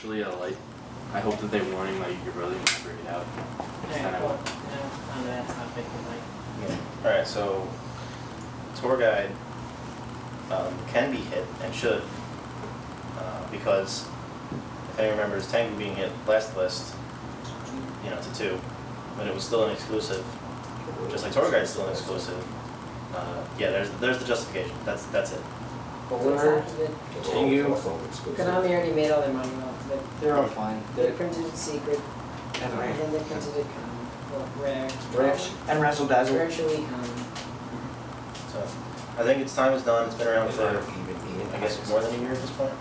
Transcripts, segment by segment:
Really, like, I hope that they're warning like your brother can figure it out. Alright, cool. On that topic, Yeah. Alright, so tour guide can be hit and should because if anyone remembers Tengu being hit last list, to 2, when it was still an exclusive, just like tour guide's still an exclusive. Yeah, there's the justification. That's it. Tengu. Konami already made all their money off of it. They're all fine. They printed it secret, And and then they printed it rare. And Razzle Dazzle. Virtually common. So I think its time is done. It's been around for I guess more than a year at this point.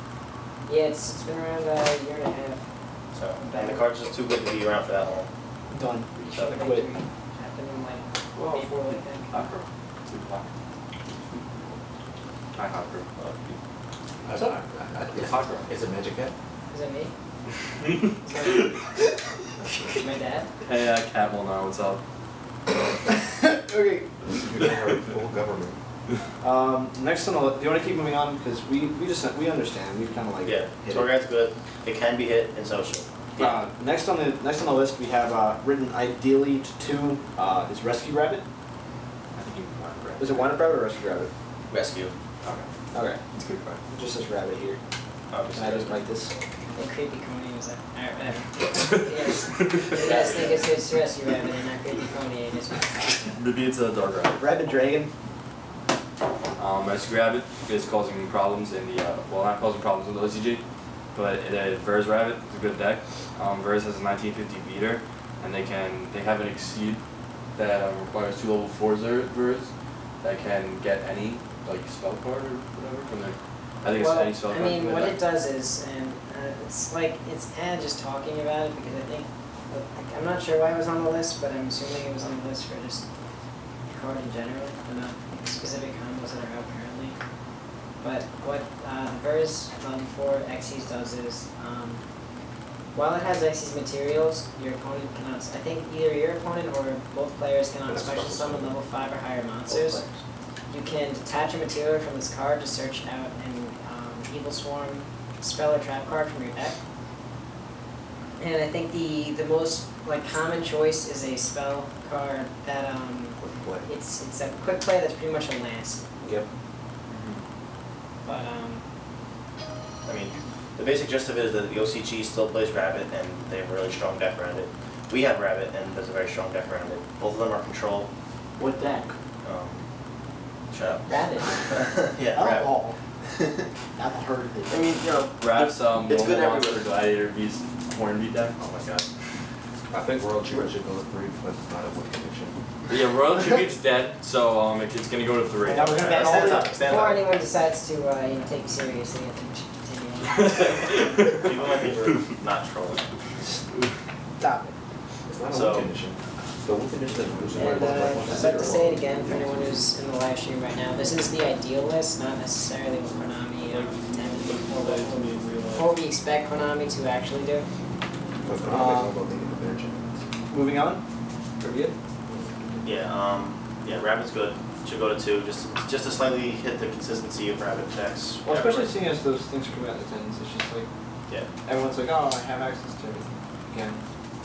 Yeah, it's been around a year and a half. So and the card's just too good to be around for that long. Done. So They quit. Happened in like April, I think. Hopper. 2 o'clock. Hi, Hopper. What's up? It's Hopper. Is it Magic Cat? Is that me? Is my dad? Hey, Cat will know what's up. Okay. Full government. Next on the list, do you want to keep moving on? Because we understand. We've kind of like yeah, hit tour it. guide's good. It can be hit and so should. Yeah. Next on the list we have written ideally to 2 is Rescue Rabbit. I think you can find Brett. Is it Wanted Rabbit or Rescue Rabbit? Rescue. Okay. Okay. It's a good card. It just says rabbit here. Obviously. Can I just write this? The creepy coney was like, alright, whatever. Yes. You guys think it's Rescue Rabbit and not creepy coney, and it's Maybe it's a Dark Rabbit. Rabbit Dragon. Rescue Rabbit is causing problems in the, well, not causing problems in the OCG, but Ver's Rabbit is a good deck. Ver's has a 1950 beater, and they have an Exceed that requires 2 level 4 Ver's that can get any, like, spell card or whatever from their, I think it's any spell card. I mean, what it does is, and it's like, it's kind of just talking about it, because I think, I'm not sure why it was on the list, but I'm assuming it was on the list for just the card in general, and not specific combos that are out currently. But what Ver's level 4 Xyz does is, while it has Xyz materials, your opponent cannot, I think either your opponent or both players cannot special summon level 5 or higher monsters. You can detach a material from this card to search out an Evil Swarm spell or trap card from your deck. And I think the most common choice is a spell card that it's a quick play that's pretty much a lance. Yep. But I mean, the basic gist of it is that the OCG still plays Rabbit, and they have a really strong deck around it. We have Rabbit, and there's a very strong deck around it. Both of them are control. What deck? Shut up. Rabbit. Yeah, Rabbit. Oh. I've heard of it. I mean, Raps, it's good monster everywhere. gladiator beast Hornbeat deck. Oh my god. I think Royal Tribute should go to 3 because it's not a win condition. Yeah, Royal Tribute's dead, so it's gonna go to 3. And now we're gonna ban all Stand the up, stand Before up. anyone decides to take seriously, I think we should continue on. People might think we're not trolling. Stop it. It's not a So- win condition. The win condition is And I'd like to say it again for anyone who's in the live stream right now. This is the ideal list, not necessarily what Konami what we expect Konami to actually do. Because Konami's all about taking the better chance. Moving on. Pretty good. Yeah, Rabbit's good. Should go to 2, just to slightly hit the consistency of Rabbit decks. Well, especially seeing as those things are coming out in the 10s, it's just like Yeah. everyone's like, oh, I have access to everything again.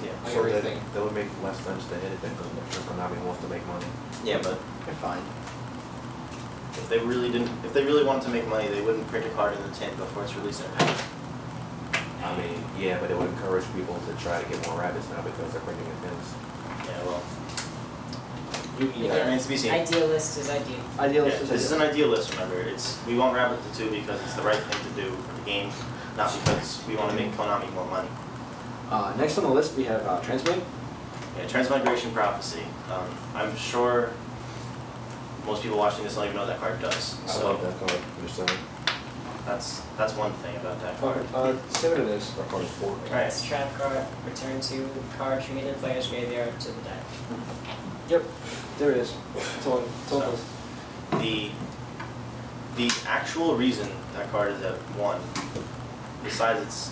Yeah. Like So everything. that would make less sense to hit it than because Konami wants to make money. Yeah, but They're fine. if they really wanted to make money, they wouldn't print a card in the tin before it's released in a pack. I mean, yeah, but it would encourage people to try to get more rabbits now because they're printing in pins. Yeah, well, Yeah. that remains to be seen. Ideal list is ideal. Idealist Yeah, is this is ideal. an ideal list, remember. We want Rabbit to 2 because it's the right thing to do for the game, not because we want to make Konami more money. Next on the list we have Transmute. Yeah, Transmigration Prophecy. I'm sure most people watching this don't even know what that card does. I So love that card. Just saying. that's one thing about that card. Say what it is. That card is 4. Right. It's a trap card, return to card treated in player's graveyard to the deck. Yep. There it is. It's all So- this. The actual reason that card is at 1, besides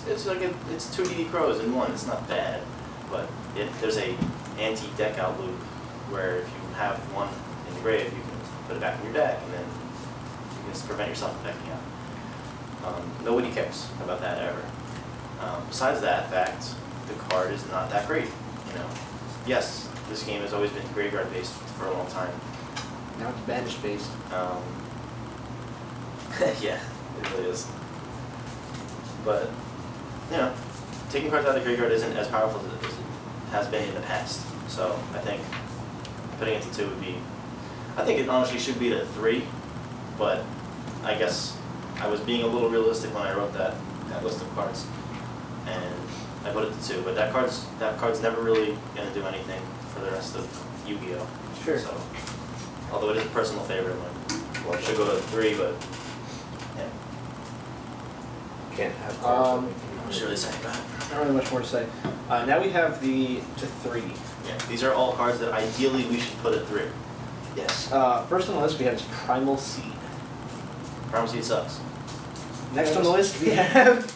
it's like it's 2 DD Crows in 1. It's not bad, but there's a anti-deck out loop where if you have 1 in the grave, you can put it back in your deck, and then you can prevent yourself from decking out. Nobody cares about that ever. besides that fact, the card is not that great. You know, yes, this game has always been graveyard based for a long time. Now it's banish based. Yeah, it really is. But you know, taking cards out of the graveyard isn't as powerful as it has been in the past. So I think putting it to 2 would be. I think it honestly should be to 3, but I guess I was being a little realistic when I wrote that list of cards, and I put it to 2. But that card's never really gonna do anything for the rest of Yu-Gi-Oh. Sure. So, although it is a personal favorite, like, well, it should go to 3, but yeah. Can't have cards. What should I say about it? Not really much more to say. Now we have the to 3. Yeah, these are all cards that ideally we should put at 3. Yes. First on the list we have is Primal Seed. Primal Seed sucks. Next on the list we have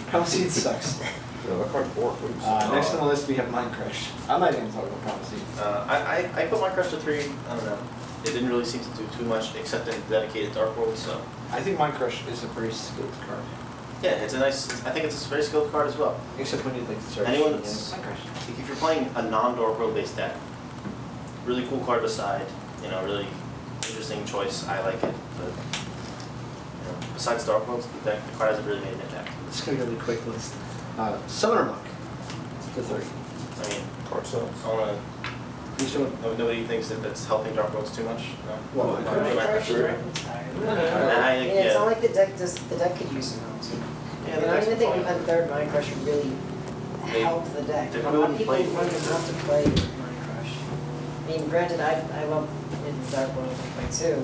Primal Seed sucks. No, that card's bored. Next on the list we have Mind Crush. I'm not even talking about Primal Seed. I put my crush to 3. I don't know. It didn't really seem to do too much except in dedicated Dark World, so. I think Mind Crush is a very skilled card. Yeah, it's a nice. I think it's a very skilled card as well. Except when you like search. Anyone yeah, that's- Mind Crush. If you're playing a non-Dark World based deck, really cool card beside. You know, really interesting choice. I like it, but you know, besides Dark Worlds, the card hasn't really made an impact. It's gonna be a really quick list. Summoner Monk. To 3. I mean, Card sucks. I wanna. You should. Nobody thinks that that's helping Dark Worlds too much. No. What? Mind Mind Crush? Crush, Sure. I'm tired. I- I mean, it's yeah. not like the deck could use some help too. Yeah, I the don't deck's even think fine. a third Mind Crush would really They- help the deck. they A probably lot of wouldn't people play- wouldn't want to play Mind Crush. I mean, granted, I love in Dark World to play too,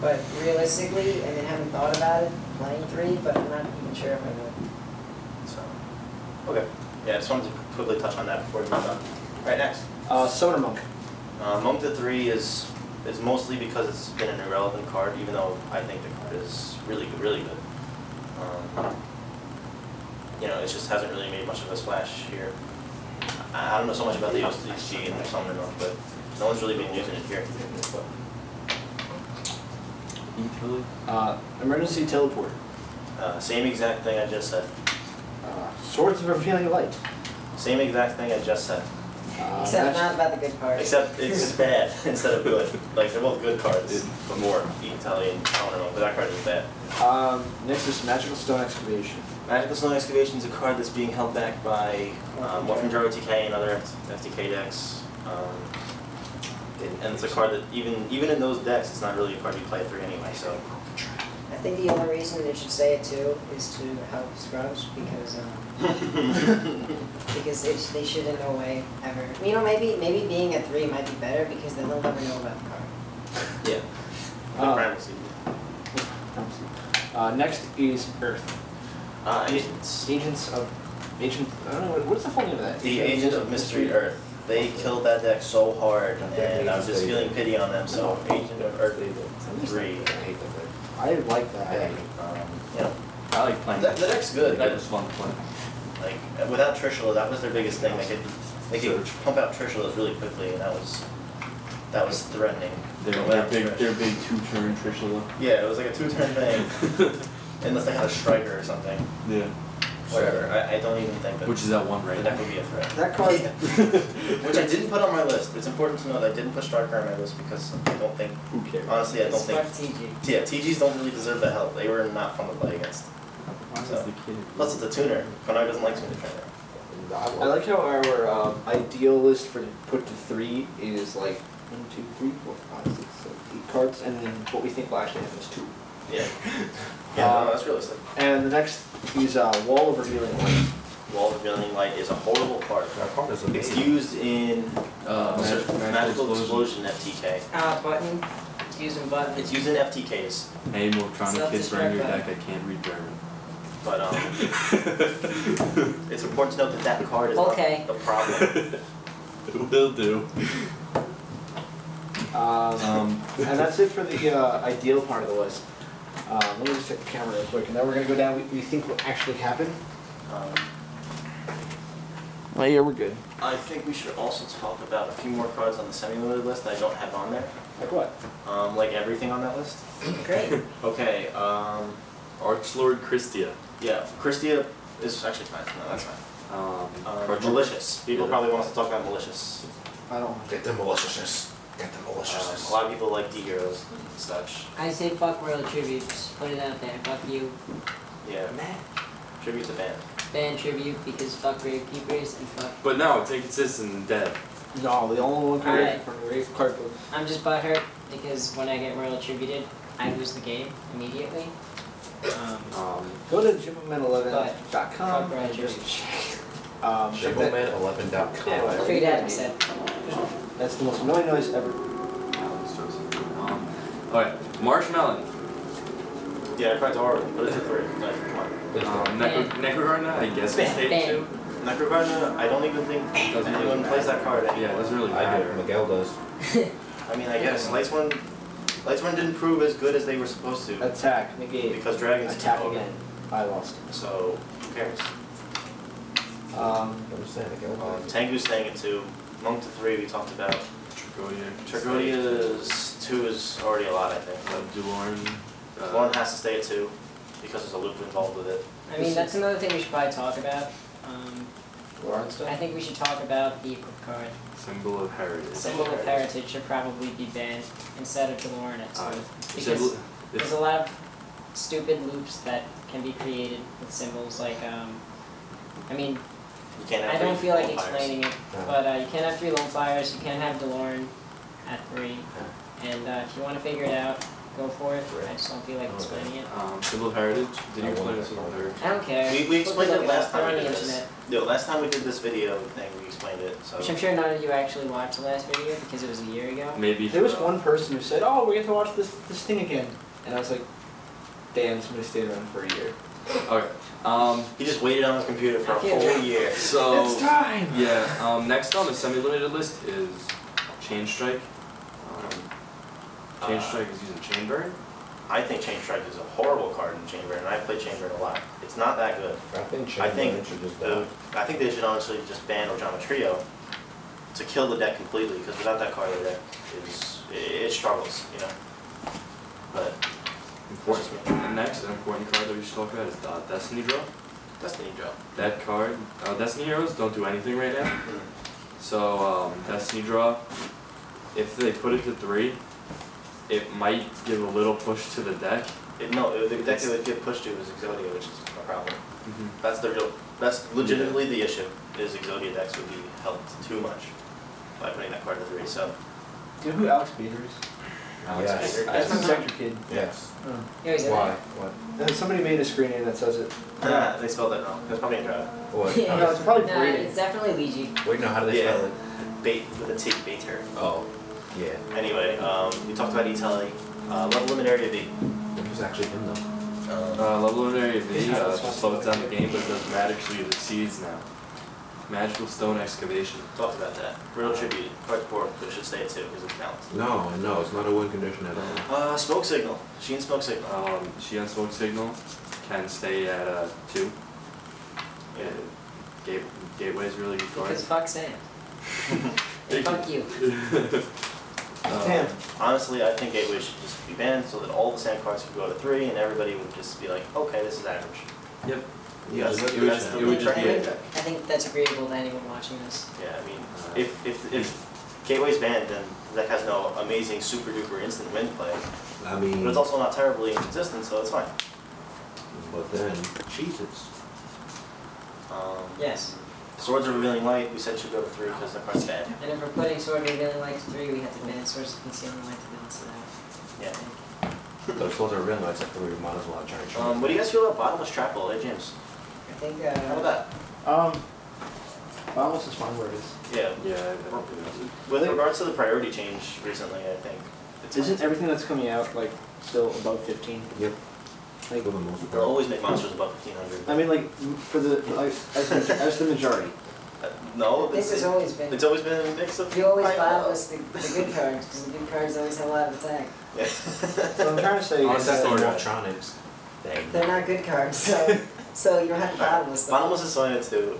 but realistically, I mean, haven't thought about it playing 3, but I'm not even sure if I would. So, okay. Yeah, I just wanted to quickly touch on that before we move on. Alright, next. Summoner Monk. Monk to 3 is mostly because it's been an irrelevant card, even though I think the card is really good, really good. You know, it just hasn't really made much of a splash here. I don't know so much about the OCG and the Summoner Monk, but no one's really been using it here. Emergency Teleport. Same exact thing I just said. Swords of Revealing Light. Same exact thing I just said. Except not about the good parts. Except it's bad instead of good. Like, they're both good cards, but more Italian Summoner Monk, but that card is bad. Next is Magical Stone Excavation. Magical Stone Excavation is a card that's being held back by Morphin TK and other FTK decks. And it's a card that even in those decks, it's not really a card you play 3 anyway. So I think the only reason they should say it too is to help scrubs because they should in no way ever. You know, maybe being a 3 might be better because then they'll never know about the card. yeah, Uh, Primacy. Next is Earth. Agents. I don't know, what is the full name of that? The Agent of Mystery Earth. They killed that deck so hard, and I was just feeling pity on them. So Agent of Earth 3. I hate that thing. I like that. You know, I like playing. the deck's good. That was fun to play. Like without Trishula, that was their biggest thing. They could pump out Trishulas really quickly, and that was threatening. They're Without big. Trish. They're big 2-turn Trishula. Yeah, it was like a 2-turn thing, unless they had a striker or something. Yeah. Whatever. I don't even think that Which is that one the right deck now. would be a threat. That card, Which I didn't put on my list. It's important to know that I didn't put striker on my list because I don't think, Who cares? honestly, I don't It's think. fuck TG. Yeah, TGs don't really deserve the help. They were not fun to play against. Why So. is the kid? Plus, it's a tuner. Konami doesn't like tuner trainer. I like how our ideal list for put to 3 is like 1, 2, 3, 4, 5, 6, 7, 8 cards, and then what we think will actually happen is 2. Yeah. Yeah, no, that's realistic. And the next is Wall of Revealing Light. Wall Revealing Light is a horrible card. That card is It's amazing. used in Magical Explosion FTK. Button. Using button. It's used in FTKs, Hey, Motronic kids bring your Self-destruct deck. I can't read German. but it's important to note that that card is Okay. not the problem. It will do. And that's it for the ideal part of the list. Let me just check the camera real quick, and then we're going to go down we think will actually happen. Oh yeah, we're good. I think we should also talk about a few more cards on the semi-limited list that I don't have on there. Like what? Like everything on that list. Great. Okay, Archlord Christia. Yeah, Christia is actually fine. No, that's fine. Card Malicious. People Yeah. probably want us to talk about malicious. I don't. Get the maliciousness. Get the maliciousness. A lot of people like D-Heroes and such. I say fuck Royal Tributes. Put it out there. Fuck you. Yeah. Tribute to band. Ban Tribute because fuck Gravekeepers and fuck. But no, it's inconsistent and dead. No, the only one Alright. from the Wraith card book. I'm just butthurt because when I get Royal Tributed, I lose the game immediately. Go to gimman11.com. Fuck Royal and just Tribute. check. Shibbolman11.com. Yeah. Figured out what I said. That's the most annoying noise ever. Okay, Marshmallow. Yeah, cards are put it to 3. Like, come on. Necrogarna, I guess it's stage Ban. 2. Necrogarna, I don't even think Doesn't really anyone plays that card Yeah, anymore. it doesn't really I do. matter. Miguel does. I mean, I guess Lightsworn didn't prove as good as they were supposed to Attack, negate. because Dragons Attack took over. again. I lost. So who cares? I'm saying Miguel does. Tengu's staying at 2. Monk to 3 we talked about. Tragodia's 2 is already a lot, I think. Dulorn. One has to stay at 2 because there's a loop involved with it. I mean, that's another thing we should probably talk about. Lawrence I think we should talk about the equip card. Symbol of Heritage. Symbol of Heritage should probably be banned instead of Delorn at 2. Because Symbol, there's a lot of stupid loops that can be created with symbols. Like, I mean, You can't have I don't three feel like Lone Fires. explaining it, No. but you can't have 3 Lone Fires, you can't have Delorn at 3. And if you want to figure it out, go for it. I just don't feel like explaining it. Symbol of Heritage. Did you I explain wanted it to to her? I don't care. We explained Look it up, last they're time on we the did this. internet. No, last time we did this video thing, we explained it, so. Which I'm sure none of you actually watched the last video because it was a year ago. Maybe. There was one person who said, "Oh, we get to watch this thing again," and I was like, "Damn, somebody stayed around for a year." Okay. He just waited on his computer for a Okay. whole year. So. It's time. Yeah. Next on the semi-limited list is Chain Strike. Chain Strike is using Chain Burn. I think Chain Strike is a horrible card in Chain Burn, and I play Chain Burn a lot. It's not that good. I think I think Chamberlain should just the, die. I think they should honestly just ban Ojama Trio to kill the deck completely, because without that card, the deck it struggles, you know. But Important. And next, an important card that we should talk about is Destiny Draw. Destiny Draw. That card, Destiny Heroes don't do anything right now. So Destiny Draw, if they put it to 3, it might give a little push to the deck. No, the deck it would get pushed to is Exodia, which is a problem. That's legitimately the issue, is Exodia decks would be helped too much by putting that card to 3, so. Do you know who Alex Bader is? Alex Yes. Bader. That's the Sector kid. Yes. Yeah, he's in Why? there. What? Somebody made a screen name that says it. They spelled that wrong. That's probably a draw. What? Yeah. No, it's probably No, breeding. it's definitely Ouija. Wait, no, how do they Yeah. spell it? Bait with a T, Bater. Oh, yeah. Anyway, we talked about E-Telly. Level limit area B. It was actually him though. Level of Area V Yeah, that's just what- slows down the game, but it does magic, so it exceeds now. Magical Stone Excavation. Talked about that. Riddle Tribute, card support, but it should stay at 2 because it's balanced. No, it's not a win condition at all. Smoke Signal. Sheen Smoke Signal. She on Smoke Signal can stay at 2. Yeah. Gateway's really good card. Because fuck Sam. And fuck you. Damn. Honestly, I think Gateway should just be banned so that all the sand cards could go to 3 and everybody would just be like, okay, this is average. Yep. You guys, It you would- guys it still would be just be training? a- I think that's agreeable to anyone watching this. Yeah, I mean, if Gateway's banned, then the deck has no amazing super duper instant win play. I mean, But it's also not terribly inconsistent, so it's fine. but then Cheez-Its. Yes. Swords of Revealing Light, we said should go to 3 because the card's bad. And if we're putting Sword Revealing Light to 3, we have to ban Source of Concealing Light to balance it out. Yeah. Those clothes are real nice at 3, we might as well try and show What do you guys feel about Bottomless Trap Ball, eh, James? I think, How about that? Bottomless is fine where it is. Yeah. Yeah, I don't think With regards to the priority change recently, I think it's Isn't everything that's coming out like still above 15? Yep. Like, For the most They'll part. always make monsters above 1500. I mean, like as the majority. No, I think there's always been. it's always been a mix of. You always high and low. bottomless the good cards, because the good cards always have a lot of attack. Yeah. So I'm trying to say Honestly, is that's that the Electronics. They're not good cards, so you don't have to bottomless them. Bottomless is fine too.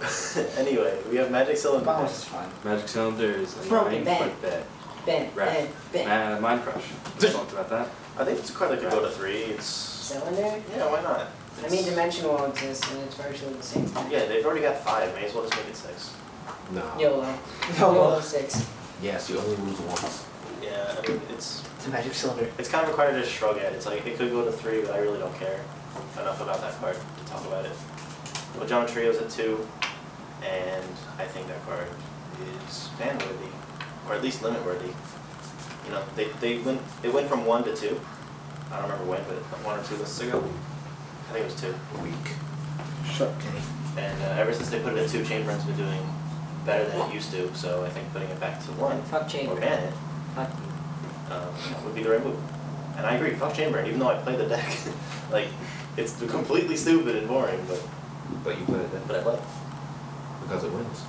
Anyway, we have Magic Cylinder. Bottomless is fine. Magic Cylinder is Broken annoying, ban. but bad. Ben, Right. Ben. Mind Crush. We talked about that. I think it's a card that could go to 3. It's cylinder? Yeah, why not? I mean, dimensional exists and it's virtually the same thing. Yeah, they've already got 5. May as well just make it 6. No. YOLO. YOLO. YOLO 6. Yes, you only lose once. Yeah, I mean, it's a magic cylinder. kind of required to just shrug at. It's like, it could go to 3, but I really don't care enough about that card to talk about it. Well, Geometrio's at 2, and I think that card is ban-worthy, or at least limit-worthy. You know, it went from 1 to 2. I don't remember when, but 1 or 2 lists ago. I think it was 2. Weak. Shut up, Kenny. And ever since they put it at 2, Chamberon's been doing better than it used to, so I think putting it back to 1, Fuck or Chamber. ban it, Fuck would be the right move. And I agree, fuck Chamberon, even though I play the deck. Like, it's completely stupid and boring, But you play it then. but I play it. Because it wins.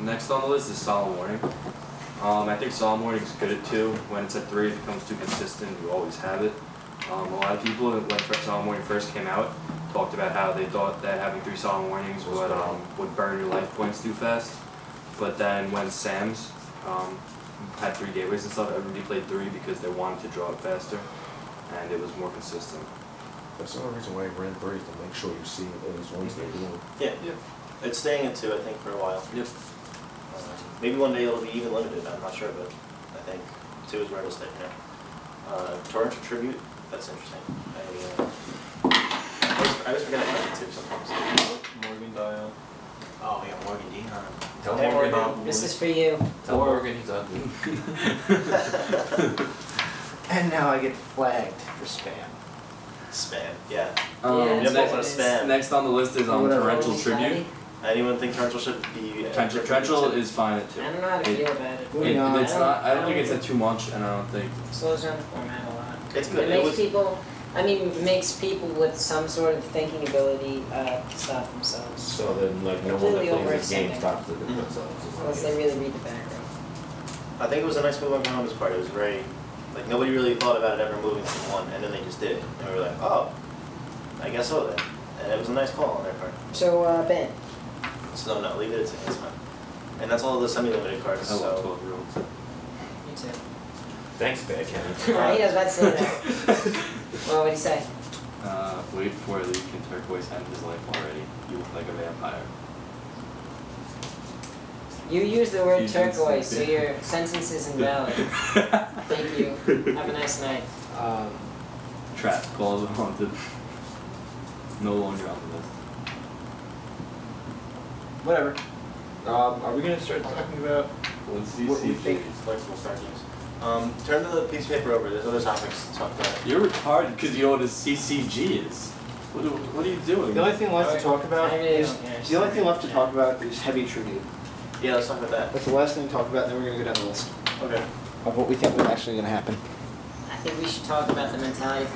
Next on the list is Solemn Warning. I think Solemn Warning is good at 2. When it's at 3, it becomes too consistent. You always have it. A lot of people, when Solemn Warning first came out, talked about how they thought that having 3 Solemn Warnings would burn your life points too fast. But then when Sam's had 3 gateways and stuff, everybody played 3 because they wanted to draw it faster, and it was more consistent. That's the only reason why I ran 3 is to make sure you see those ones they're doing. Yeah, it's staying at 2, I think, for a while. Yep. Maybe one day it'll be even limited, I'm not sure, but I think 2 is where it'll stay for now. Torrential Tribute, that's interesting. I always forget I play it too sometimes. Morgan Dial. Oh, yeah, Morgan Dion. Tell Hey, Morgan. Morgan. This is for you. Tell Morgan he's ugly. And now I get flagged for spam. Spam, yeah. Yeah, Yep, that's what a what it is. spam. Next on the list is Whatever. Torrential Holy Tribute. Daddy. Anyone think Torrential should be... Torrential is fine at 2. I don't know how to feel about it. Moving on. It's not. I don't think it's at too much, and I don't think. It slows down the format a lot. It's good. It It makes was- people, I mean, it makes people with some sort of thinking ability stop themselves. So then, like, no one that Completely plays this game overextending. stops to do themselves. Unless they really read the background. I think it was a nice move on Konami's part. It was very... Like, nobody really thought about it ever moving from 1, and then they just did it. And we were like, oh, I guess so then. And it was a nice call on their part. So, Ben. So no, leave it at 2, it's fine. And that's all the semi-limited cards, I love so... 12-year-olds. You too. Thanks, Bad Kenny. He was about to say that. Well, what'd he say? Wait for a leak in turquoise end his life already. You look like a vampire. You used the word You did turquoise, so something. your sentence is invalid. Thank you. Have a nice night. Trap, call it haunted. No longer on the list. Whatever. Are we gonna start talking about Let's what we think? Flexible start games. Turn the piece of paper over, there's other topics to talk about. You're retarded because you know what a CCG is. What are you doing? The only thing left to talk about I really is don't care. the only thing left to talk about is heavy tribute. Yeah, let's talk about that. That's the last thing to talk about, and then we're gonna go down the list Okay. of what we think is actually gonna happen. I think we should talk about the mentality